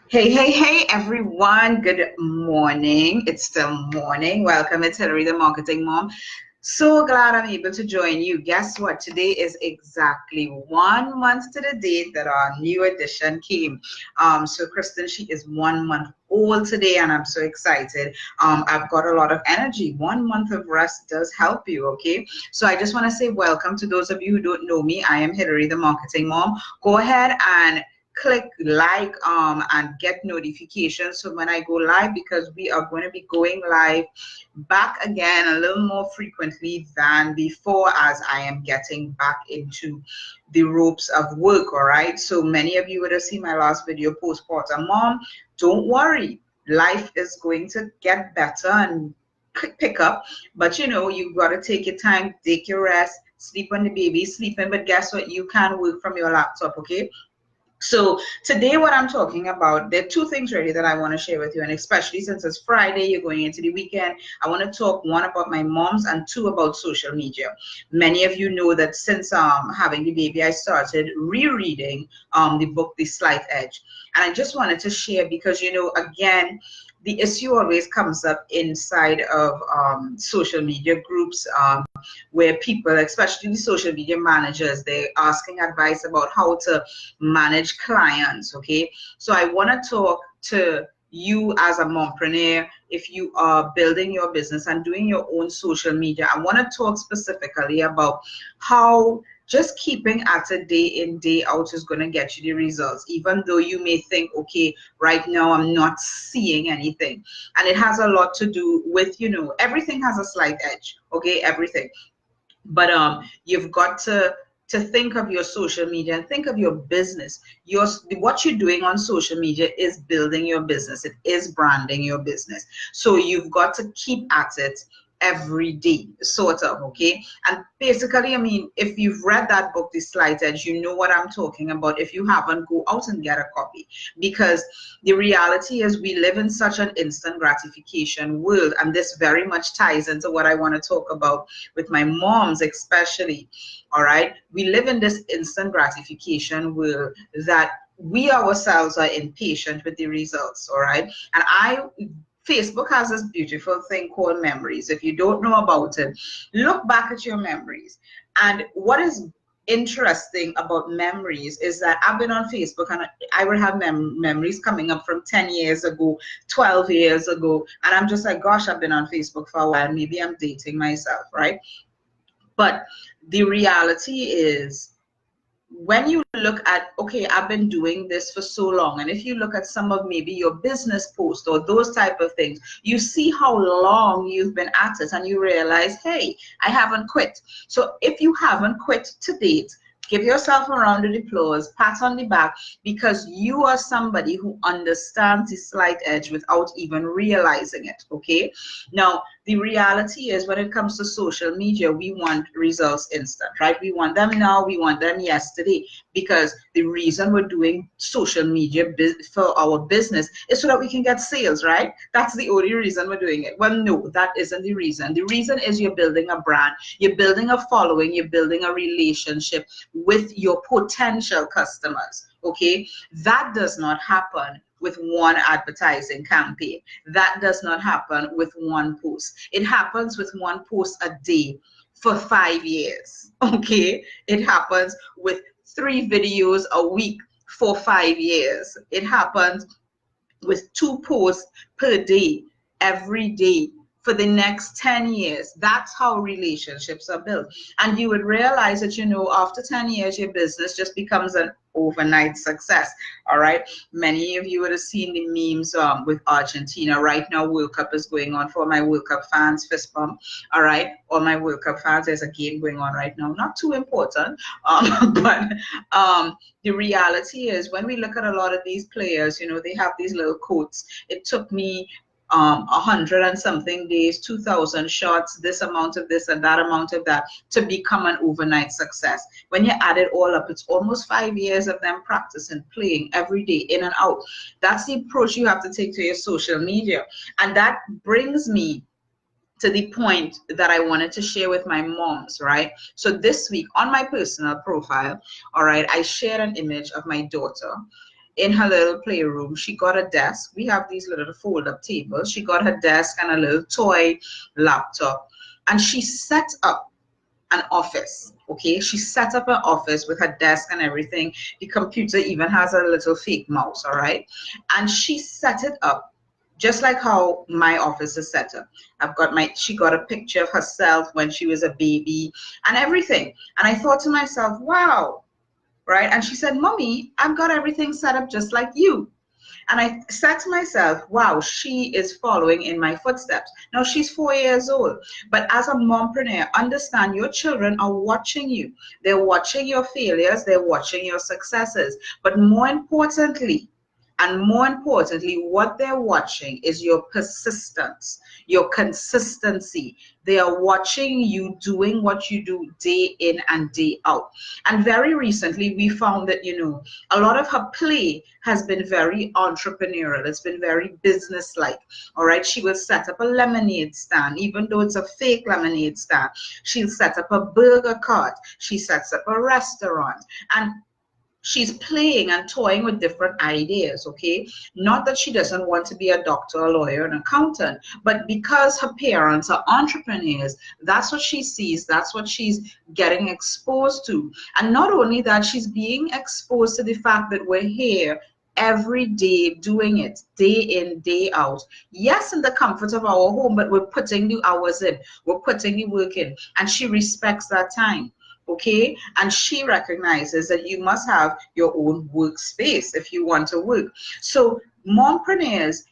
Hey, everyone. Good morning. It's still morning. Welcome. It's Hillary, the marketing mom. So glad I'm able to join you. Guess what? Today is exactly 1 month to the date that our new edition came. So Kristen, she is 1 month old today, and I'm so excited. I've got a lot of energy. 1 month of rest does help you, okay? So I just want to say welcome to those of you who don't know me. I am Hillary, the marketing mom. Go ahead and click like and get notifications so when I go live, because we are going to be going live back again a little more frequently than before as I am getting back into the ropes of work. All right, so many of you would have seen my last video, postpartum mom. Don't worry, life is going to get better and pick up, but you've got to take your time, take your rest, sleep when the baby's sleeping. But guess what, you can work from your laptop, okay? So today what I'm talking about, there are two things really that I want to share with you, and especially since it's Friday, you're going into the weekend, I want to talk one about my moms and two about social media. Many of you know that since having the baby, I started rereading the book The Slight Edge, and I just wanted to share because again, the issue always comes up inside of social media groups, where people, especially the social media managers, they're asking advice about how to manage clients. Okay, so I want to talk to you as a mompreneur. If you are building your business and doing your own social media, I want to talk specifically about how just keeping at it day in, day out is going to get you the results, even though you may think, okay, right now I'm not seeing anything. And it has a lot to do with, everything has a slight edge, okay, everything. But you've got to think of your social media and think of your business. What you're doing on social media is building your business. It is branding your business. So you've got to keep at it every day, sort of, okay? And basically, I mean, if you've read that book, The Slight Edge, you know what I'm talking about. If you haven't, go out and get a copy, because the reality is we live in such an instant gratification world, and this very much ties into what I want to talk about with my moms especially. All right, we live in this instant gratification world that we ourselves are impatient with the results. All right, and Facebook has this beautiful thing called memories. If you don't know about it, look back at your memories. And what is interesting about memories is that I've been on Facebook, and I will have memories coming up from 10 years ago, 12 years ago. And I'm just like, gosh, I've been on Facebook for a while. Maybe I'm dating myself, right? But the reality is, when you look at, okay, I've been doing this for so long, and if you look at some of maybe your business posts or those type of things, you see how long you've been at it, and you realize, hey, I haven't quit. So if you haven't quit to date, give yourself a round of applause, pat on the back, because you are somebody who understands the slight edge without even realizing it. Okay, now the reality is, when it comes to social media, we want results instant, right? We want them now, we want them yesterday, because the reason we're doing social media for our business is so that we can get sales, right? That's the only reason we're doing it. Well, no, that isn't the reason. The reason is you're building a brand, you're building a following, you're building a relationship with your potential customers. Okay, that does not happen with one advertising campaign. That does not happen with one post. It happens with one post a day for 5 years. Okay, it happens with 3 videos a week for 5 years. It happens with 2 posts per day every day for the next 10 years. That's how relationships are built. And you would realize that, after 10 years, your business just becomes an overnight success. All right. Many of you would have seen the memes with Argentina. Right now, World Cup is going on. For my World Cup fans, fist bump. All right. All my World Cup fans, there's a game going on right now. Not too important. But the reality is, when we look at a lot of these players, they have these little quotes. It took me 100 and something days, 2,000 shots, this amount of this and that amount of that, to become an overnight success. When you add it all up, it's almost 5 years of them practicing, playing every day, in and out. That's the approach you have to take to your social media. And that brings me to the point that I wanted to share with my moms, right? So this week on my personal profile, all right, I shared an image of my daughter. in her little playroom, she got a desk. We have these little fold-up tables. She got her desk and a little toy laptop, and she set up an office. Okay, she set up an office with her desk and everything. The computer even has a little fake mouse. All right, and she set it up just like how my office is set up. She got a picture of herself when she was a baby and everything. And I thought to myself, wow, right? And she said, Mommy, I've got everything set up just like you. And I said to myself, wow, she is following in my footsteps. Now she's 4 years old, but as a mompreneur, understand your children are watching you. They're watching your failures, they're watching your successes. But more importantly, what they're watching is your persistence, your consistency. They are watching you doing what you do day in and day out. And very recently, we found that, a lot of her play has been very entrepreneurial. It's been very business-like. All right. She will set up a lemonade stand, even though it's a fake lemonade stand. She'll set up a burger cart. She sets up a restaurant. And she's playing and toying with different ideas, okay? Not that she doesn't want to be a doctor, a lawyer, an accountant, but because her parents are entrepreneurs, that's what she sees, that's what she's getting exposed to. And not only that, she's being exposed to the fact that we're here every day doing it, day in, day out. Yes, in the comfort of our home, but we're putting the hours in, we're putting the work in, and she respects that time. Okay, and she recognizes that you must have your own workspace if you want to work. So mompreneurs,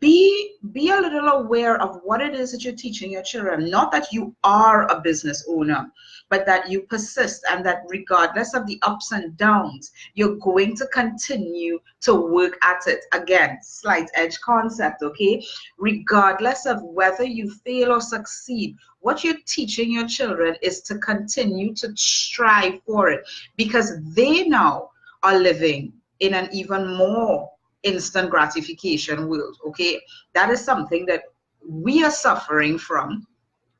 be a little aware of what it is that you're teaching your children. Not that you are a business owner, but that you persist, and that regardless of the ups and downs, you're going to continue to work at it. Again, slight edge concept, okay? Regardless of whether you fail or succeed, what you're teaching your children is to continue to strive for it, because they now are living in an even more instant gratification world, okay? That is something that we are suffering from,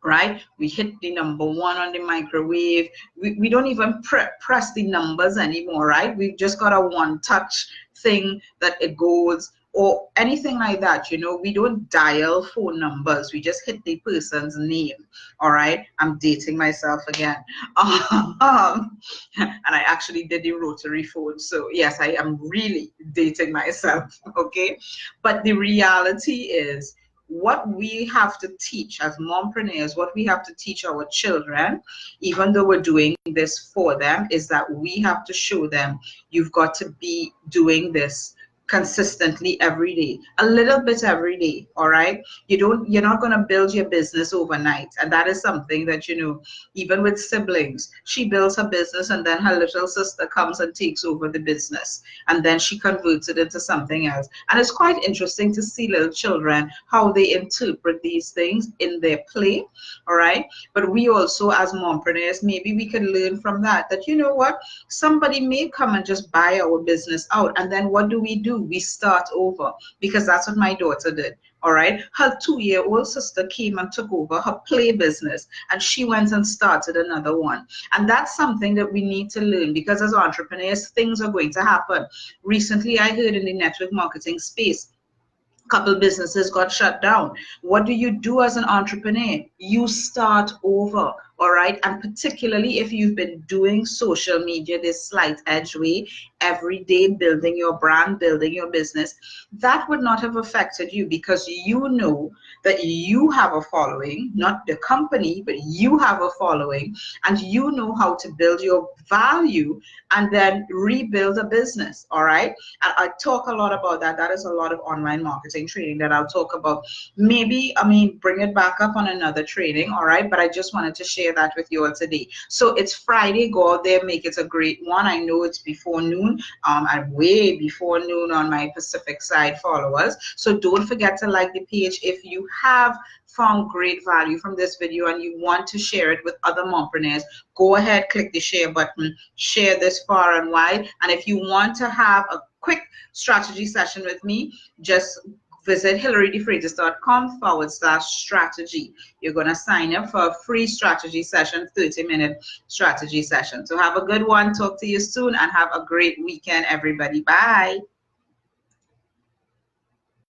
right? We hit the number one on the microwave. We don't even press the numbers anymore, right? We've just got a one-touch thing that it goes, or anything like that. We don't dial phone numbers. We just hit the person's name. All right, I'm dating myself again. And I actually did the rotary phone, so yes, I am really dating myself. Okay, but the reality is, what we have to teach as mompreneurs, what we have to teach our children, even though we're doing this for them, is that we have to show them you've got to be doing this consistently every day, a little bit every day. All right, you're not going to build your business overnight. And that is something that, even with siblings, she builds her business and then her little sister comes and takes over the business, and then she converts it into something else. And it's quite interesting to see little children, how they interpret these things in their play. All right, but we also, as mompreneurs, maybe we can learn from that, what, somebody may come and just buy our business out, and then what do? We start over, because that's what my daughter did. All right, her 2-year-old sister came and took over her play business, and she went and started another one. And that's something that we need to learn, because as entrepreneurs, things are going to happen. Recently, I heard in the network marketing space, couple businesses got shut down. What do you do as an entrepreneur? You start over. All right, and particularly if you've been doing social media this slight edge way every day, building your brand, building your business, that would not have affected you, because you know that you have a following, not the company, but you have a following, and you know how to build your value and then rebuild a business. All right, and I talk a lot about that. That is a lot of online marketing training that I'll talk about. Maybe, bring it back up on another training. All right, but I just wanted to share that with you all today. So it's Friday. Go out there, make it a great one. I know it's before noon. I'm way before noon on my Pacific side followers. So don't forget to like the page. If you have found great value from this video and you want to share it with other mompreneurs, go ahead, click the share button, share this far and wide. And if you want to have a quick strategy session with me, just visit hillarydefreitas.com/strategy. You're going to sign up for a free strategy session, 30-minute strategy session. So have a good one. Talk to you soon and have a great weekend, everybody. Bye.